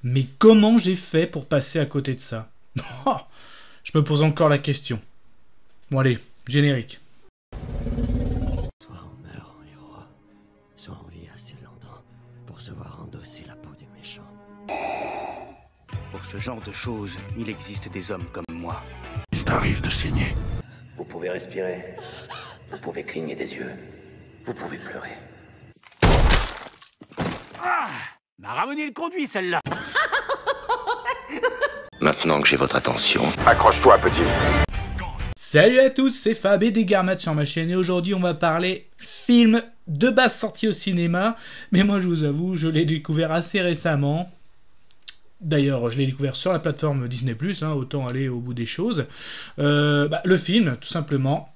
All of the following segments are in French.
Mais comment j'ai fait pour passer à côté de ça? Oh, je me pose encore la question. Bon allez, générique. Soit on meurt en héros, soit on vit assez longtemps pour se voir endosser la peau du méchant. Pour ce genre de choses, il existe des hommes comme moi. Il t'arrive de saigner. Vous pouvez respirer, vous pouvez cligner des yeux, vous pouvez pleurer. Ah, m'a ramené le conduit, celle-là. Maintenant que j'ai votre attention, Accroche-toi, petit. Salut à tous, c'est Fab et Desgarmat sur ma chaîne et aujourd'hui on va parler film de base sorti au cinéma, mais moi je vous avoue, je l'ai découvert assez récemment. D'ailleurs, je l'ai découvert sur la plateforme Disney+, autant aller au bout des choses. Le film, tout simplement,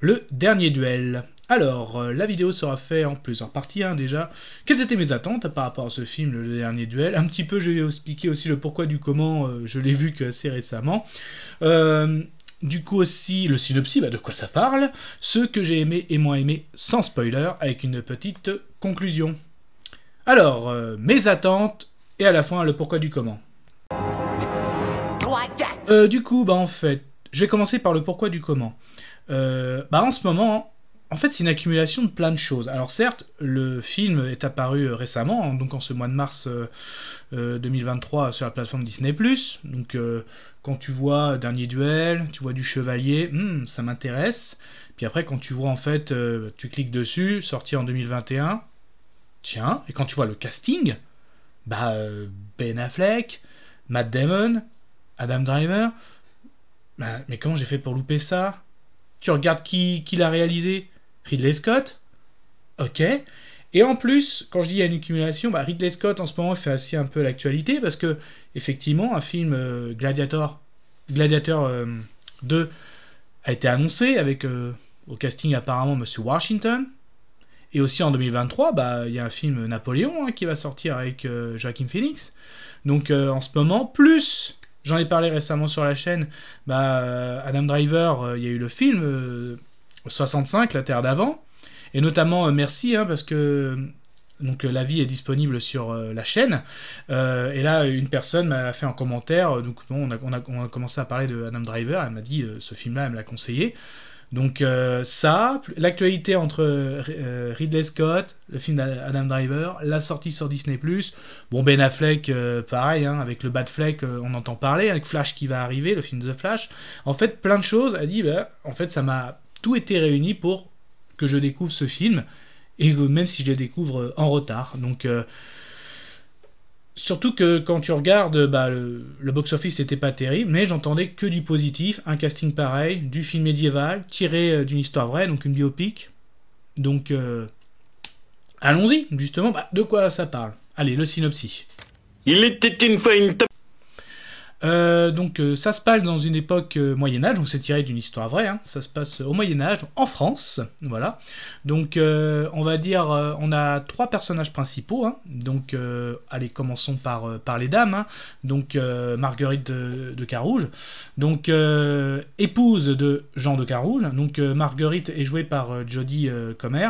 Le Dernier Duel. Alors, la vidéo sera faite en plusieurs parties, déjà. Quelles étaient mes attentes par rapport à ce film, Le Dernier Duel? Un petit peu, je vais expliquer aussi le pourquoi du comment, je l'ai vu qu'assez récemment. Du coup aussi, le synopsis, de quoi ça parle, ce que j'ai aimé et moins aimé, sans spoiler, avec une petite conclusion. Alors, mes attentes, et à la fin, le pourquoi du comment. Du coup, en fait, je vais commencer par le pourquoi du comment. En ce moment, en fait, c'est une accumulation de plein de choses. Alors certes, le film est apparu récemment, donc en ce mois de mars 2023 sur la plateforme Disney+. Donc quand tu vois Dernier Duel, tu vois du Chevalier, ça m'intéresse. Puis après, quand tu vois en fait, tu cliques dessus, sorti en 2021, tiens, et quand tu vois le casting, Ben Affleck, Matt Damon, Adam Driver, mais comment j'ai fait pour louper ça? Tu regardes qui l'a réalisé? Ridley Scott. Ok. Et en plus, quand je dis il y a une accumulation, Ridley Scott en ce moment fait assez un peu l'actualité parce que effectivement un film Gladiator 2 a été annoncé avec au casting apparemment Monsieur Washington. Et aussi en 2023, il y a un film Napoléon qui va sortir avec Joaquin Phoenix. Donc en ce moment, plus, j'en ai parlé récemment sur la chaîne, Adam Driver, il y a eu le film 65, La Terre d'avant. Et notamment, merci, parce que l'avis est disponible sur la chaîne. Et là, une personne m'a fait un commentaire, on a commencé à parler de Adam Driver, elle m'a dit, ce film-là, elle me l'a conseillé. Donc l'actualité entre Ridley Scott, le film d'Adam Driver, la sortie sur Disney+, Ben Affleck, pareil, avec le Batfleck, on entend parler, avec Flash qui va arriver, le film The Flash, en fait plein de choses, elle dit, en fait ça m'a tout été réuni pour que je découvre ce film, et même si je le découvre en retard, donc... Surtout que quand tu regardes, le box-office n'était pas terrible, mais j'entendais que du positif, un casting pareil, du film médiéval, tiré d'une histoire vraie, donc une biopic. Donc, allons-y, justement, de quoi ça parle? Allez, le synopsis. Il était une fois une Ça se passe dans une époque Moyen-Âge, donc c'est tiré d'une histoire vraie, ça se passe au Moyen-Âge, en France, voilà. Donc on va dire, on a trois personnages principaux, donc allez, commençons par les dames, donc Marguerite de Carouge, donc épouse de Jean de Carouge, donc Marguerite est jouée par Jodie Comer,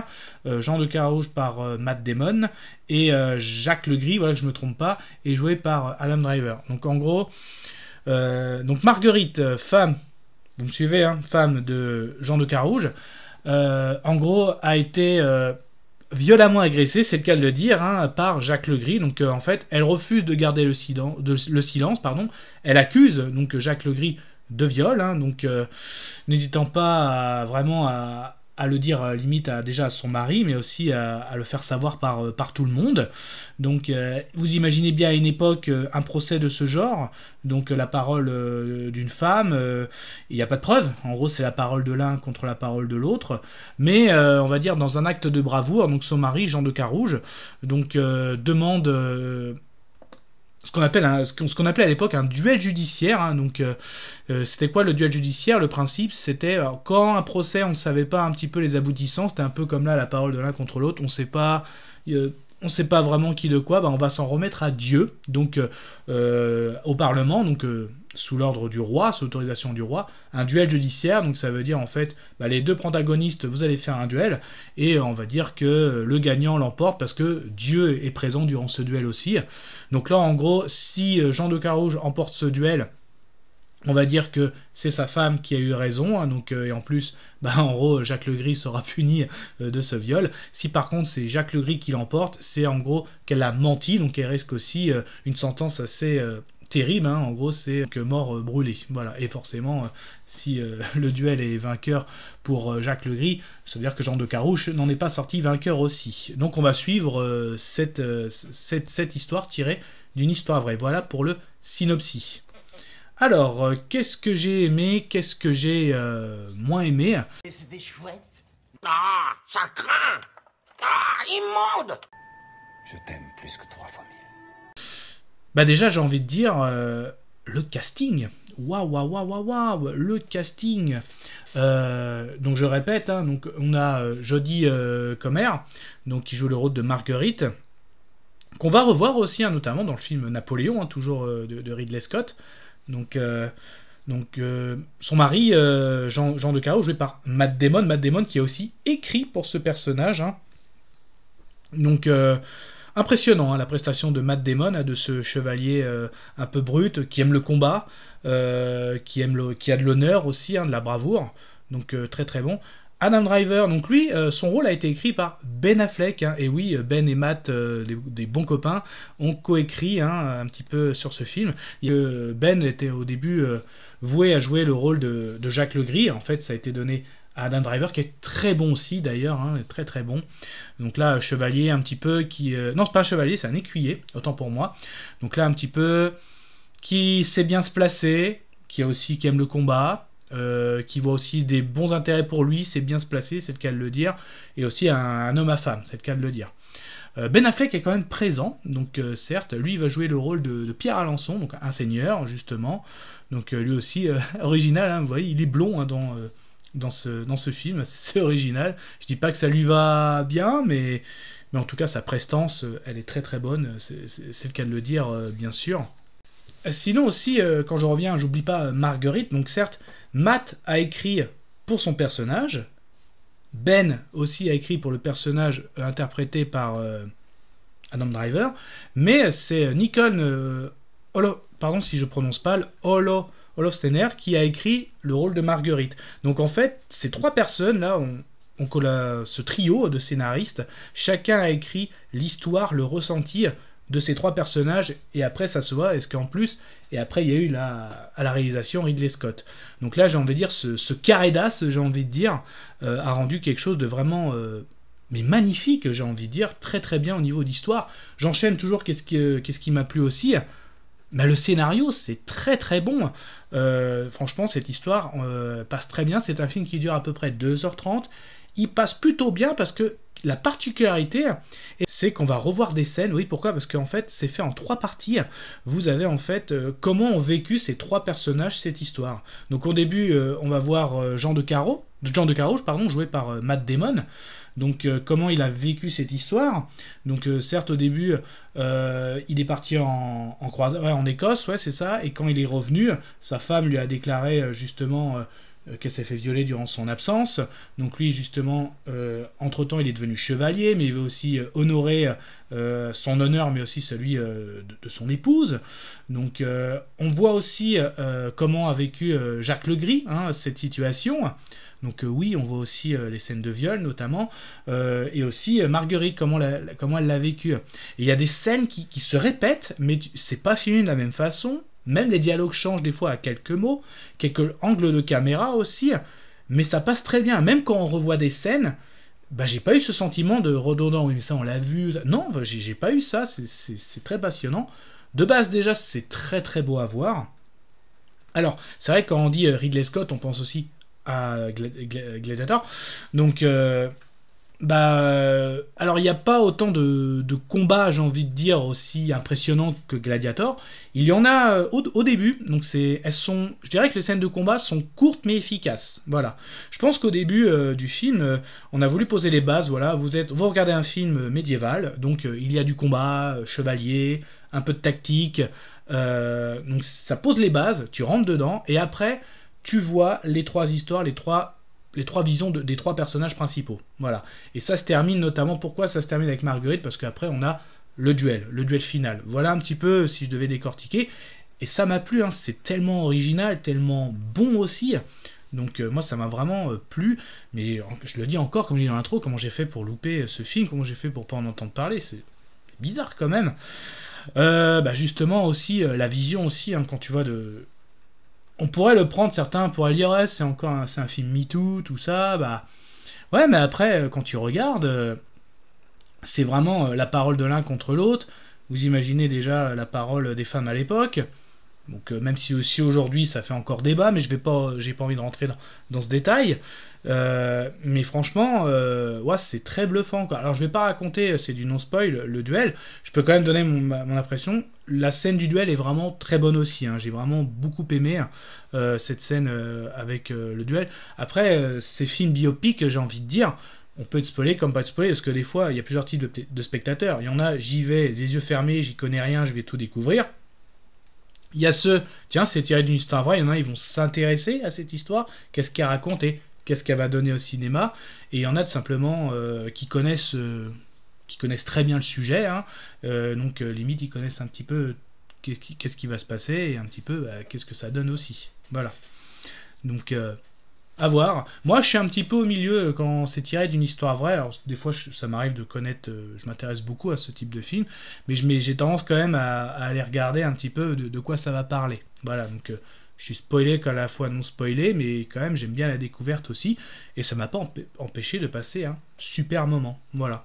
Jean de Carouge par Matt Damon, et Jacques Legris, voilà que je me trompe pas, est joué par Adam Driver. Donc en gros, donc Marguerite, femme, vous me suivez, femme de Jean de Carouge, en gros a été violemment agressée, c'est le cas de le dire, par Jacques Legris. Donc en fait, elle refuse de garder le silence, elle accuse donc Jacques Legris de viol, donc n'hésitant pas vraiment à le dire limite déjà à son mari, mais aussi à le faire savoir par tout le monde. Donc vous imaginez bien à une époque un procès de ce genre, donc la parole d'une femme, il n'y a pas de preuve, en gros c'est la parole de l'un contre la parole de l'autre, mais on va dire dans un acte de bravoure, donc son mari, Jean de Carouge, donc demande... ce qu'on appelait à l'époque un duel judiciaire, donc c'était quoi le duel judiciaire? Le principe c'était quand un procès on ne savait pas un petit peu les aboutissants, c'était un peu comme là la parole de l'un contre l'autre, on on ne sait pas vraiment qui de quoi, on va s'en remettre à Dieu, donc au Parlement, donc sous l'ordre du roi, sous l'autorisation du roi, un duel judiciaire, donc ça veut dire en fait, les deux protagonistes, vous allez faire un duel, et on va dire que le gagnant l'emporte parce que Dieu est présent durant ce duel aussi. Donc là, en gros, si Jean de Carouge emporte ce duel, on va dire que c'est sa femme qui a eu raison, hein, donc, et en plus, en gros, Jacques Legris sera puni de ce viol. Si par contre c'est Jacques Legris qui l'emporte, c'est en gros qu'elle a menti, donc elle risque aussi une sentence assez terrible, hein, en gros c'est que mort brûlée. Voilà. Et forcément, si le duel est vainqueur pour Jacques Legris, ça veut dire que Jean de Carouge n'en est pas sorti vainqueur aussi. Donc on va suivre cette histoire tirée d'une histoire vraie. Voilà pour le synopsis. Alors, qu'est-ce que j'ai aimé, qu'est-ce que j'ai moins aimé? C'était chouette. Ah, ça craint. Ah, immonde. Je t'aime plus que 3 fois 1000. Déjà, j'ai envie de dire, le casting. Waouh, le casting. Donc, je répète, hein, donc, on a Jodie Comer, donc, qui joue le rôle de Marguerite, qu'on va revoir aussi, hein, notamment dans le film Napoléon, hein, toujours de Ridley Scott. Donc son mari, Jean de Carouge, joué par Matt Damon qui a aussi écrit pour ce personnage. Hein. Donc impressionnant, hein, la prestation de Matt Damon, de ce chevalier un peu brut, qui aime le combat, qui a de l'honneur aussi, hein, de la bravoure. Donc très très bon. Adam Driver, donc lui, son rôle a été écrit par Ben Affleck, hein, et oui, Ben et Matt, des bons copains, ont coécrit un petit peu sur ce film. Ben était au début voué à jouer le rôle de Jacques Legris, en fait ça a été donné à Adam Driver, qui est très bon aussi d'ailleurs, hein, très très bon. Donc là, chevalier un petit peu qui... Non, c'est pas un chevalier, c'est un écuyer, autant pour moi. Donc là, un petit peu qui sait bien se placer, qui aime le combat, qui voit aussi des bons intérêts pour lui, c'est bien se placer, c'est le cas de le dire, et aussi un homme à femme, c'est le cas de le dire. Ben Affleck est quand même présent, donc certes, lui il va jouer le rôle de Pierre Alençon, donc un seigneur justement, donc lui aussi original, hein, vous voyez, il est blond, hein, dans ce film, c'est original. Je dis pas que ça lui va bien, mais en tout cas sa prestance, elle est très très bonne, c'est le cas de le dire, bien sûr. Sinon aussi, quand je reviens, j'oublie pas Marguerite, donc certes, Matt a écrit pour son personnage, Ben aussi a écrit pour le personnage interprété par Adam Driver, mais c'est Nicole si je prononce pas, Olofstener qui a écrit le rôle de Marguerite. Donc en fait, ces trois personnes là, ce trio de scénaristes, chacun a écrit l'histoire, le ressenti de ces trois personnages, et après ça se voit, et après il y a eu à la réalisation Ridley Scott. Donc là j'ai envie de dire, ce carré d'as, j'ai envie de dire, a rendu quelque chose de vraiment mais magnifique, j'ai envie de dire, très très bien au niveau d'histoire. J'enchaîne toujours, qu'est-ce qui m'a plu aussi, le scénario c'est très très bon. Franchement cette histoire passe très bien, c'est un film qui dure à peu près 2h30, il passe plutôt bien parce que la particularité, c'est qu'on va revoir des scènes. Oui, pourquoi? Parce qu'en fait, c'est fait en 3 parties. Vous avez en fait comment ont vécu ces 3 personnages cette histoire. Donc au début, on va voir Jean de Carouge, joué par Matt Damon. Donc comment il a vécu cette histoire. Donc certes, au début, il est parti en Écosse, ouais, c'est ça. Et quand il est revenu, sa femme lui a déclaré justement... qu'elle s'est fait violer durant son absence. Donc lui, justement, entre-temps, il est devenu chevalier, mais il veut aussi honorer son honneur, mais aussi celui de son épouse. Donc on voit aussi comment a vécu Jacques Legris, cette situation. Donc oui, on voit aussi les scènes de viol, notamment, et aussi Marguerite, comment elle l'a vécu. Et il y a des scènes qui se répètent, mais c'est pas filmé de la même façon. Même les dialogues changent des fois à quelques mots, quelques angles de caméra aussi, mais ça passe très bien. Même quand on revoit des scènes, j'ai pas eu ce sentiment de redondant, oui mais ça on l'a vu. Non, j'ai pas eu ça, c'est très passionnant. De base déjà, c'est très très beau à voir. Alors, c'est vrai que quand on dit Ridley Scott, on pense aussi à Gladiator. Donc, Alors il n'y a pas autant de combats, j'ai envie de dire, aussi impressionnants que Gladiator. Il y en a au début, donc je dirais que les scènes de combat sont courtes mais efficaces. Voilà. Je pense qu'au début du film, on a voulu poser les bases. Voilà, vous regardez un film médiéval, donc il y a du combat, chevalier, un peu de tactique. Donc ça pose les bases, tu rentres dedans, et après tu vois les trois histoires, les trois visions des trois personnages principaux. Voilà. Et ça se termine notamment, pourquoi ça se termine avec Marguerite? Parce qu'après on a le duel final. Voilà un petit peu si je devais décortiquer. Et ça m'a plu, hein. C'est tellement original, tellement bon aussi. Donc moi ça m'a vraiment plu. Mais je le dis encore, comme je dis dans l'intro, comment j'ai fait pour louper ce film, comment j'ai fait pour pas en entendre parler. C'est bizarre quand même. Justement aussi, la vision aussi, hein, quand tu vois de... On pourrait le prendre, certains pourraient dire ouais, c'est un film MeToo, tout ça, ouais, mais après quand tu regardes, c'est vraiment la parole de l'un contre l'autre. Vous imaginez déjà la parole des femmes à l'époque. Donc même si aussi aujourd'hui ça fait encore débat, mais j'ai pas envie de rentrer dans ce détail. Mais franchement, ouais, c'est très bluffant, quoi. Alors je vais pas raconter, c'est du non-spoil, le duel. Je peux quand même donner mon impression. La scène du duel est vraiment très bonne aussi, hein. J'ai vraiment beaucoup aimé cette scène avec le duel. Après, ces films biopiques, j'ai envie de dire, on peut être spoilé comme pas être spoilé, parce que des fois, il y a plusieurs types de spectateurs. Il y en a, j'y vais, les yeux fermés, j'y connais rien, je vais tout découvrir. Il y a ceux, tiens, c'est tiré d'une histoire vraie, il y en a, ils vont s'intéresser à cette histoire, qu'est-ce qu'elle raconte et qu'est-ce qu'elle va donner au cinéma, et il y en a tout simplement qui connaissent très bien le sujet, hein. Donc limite ils connaissent un petit peu qu'est-ce qui va se passer, et un petit peu qu'est-ce que ça donne aussi. Voilà. Donc à voir. Moi je suis un petit peu au milieu quand c'est tiré d'une histoire vraie, alors des fois ça m'arrive de connaître, je m'intéresse beaucoup à ce type de film, mais j'ai tendance quand même à aller regarder un petit peu de quoi ça va parler. Voilà, donc je suis spoilé qu'à la fois non spoilé, mais quand même j'aime bien la découverte aussi, et ça m'a pas empêché de passer un super moment. Voilà.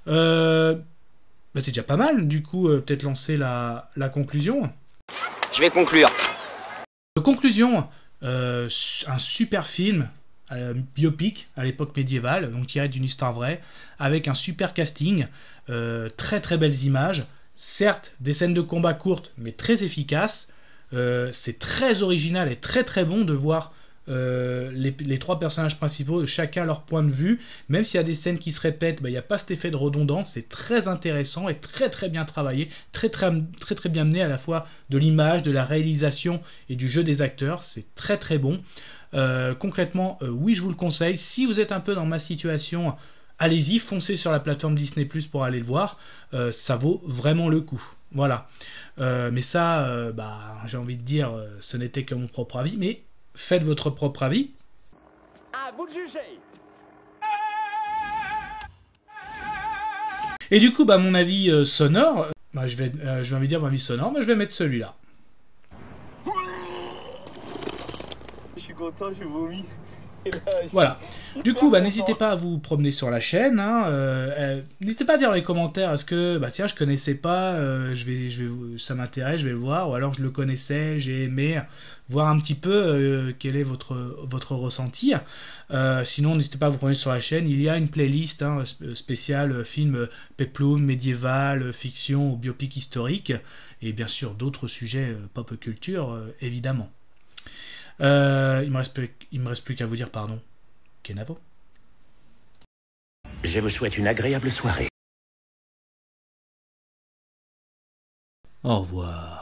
C'est déjà pas mal, du coup, peut-être lancer la conclusion. Je vais conclure. Conclusion, un super film, biopic à l'époque médiévale, donc tiré d'une histoire vraie, avec un super casting, très très belles images, certes des scènes de combat courtes, mais très efficaces. C'est très original et très très bon de voir les trois personnages principaux, chacun leur point de vue, même s'il y a des scènes qui se répètent, il n'y a pas cet effet de redondance, c'est très intéressant et très très bien travaillé, très très très très bien mené, à la fois de l'image, de la réalisation et du jeu des acteurs, c'est très très bon. Concrètement, oui, je vous le conseille. Si vous êtes un peu dans ma situation, allez-y, foncez sur la plateforme Disney+ pour aller le voir, ça vaut vraiment le coup. Voilà. Mais ça, j'ai envie de dire, ce n'était que mon propre avis, mais faites votre propre avis. À vous de juger. Et du coup, mon avis sonore, je vais envie de dire mon avis sonore, mais je vais mettre celui-là. Je suis content, je vomis. Voilà. Du coup, n'hésitez pas à vous promener sur la chaîne, hein. N'hésitez pas à dire dans les commentaires, est-ce que, tiens, je connaissais pas, ça m'intéresse, je vais le voir, ou alors je le connaissais, j'ai aimé, voir un petit peu quel est votre ressenti. Sinon, n'hésitez pas à vous promener sur la chaîne, il y a une playlist, hein, spéciale film péplum, médiéval, fiction ou biopic historique, et bien sûr d'autres sujets pop culture, évidemment. Il me reste plus qu'à vous dire pardon. Kenavo. Je vous souhaite une agréable soirée. Au revoir.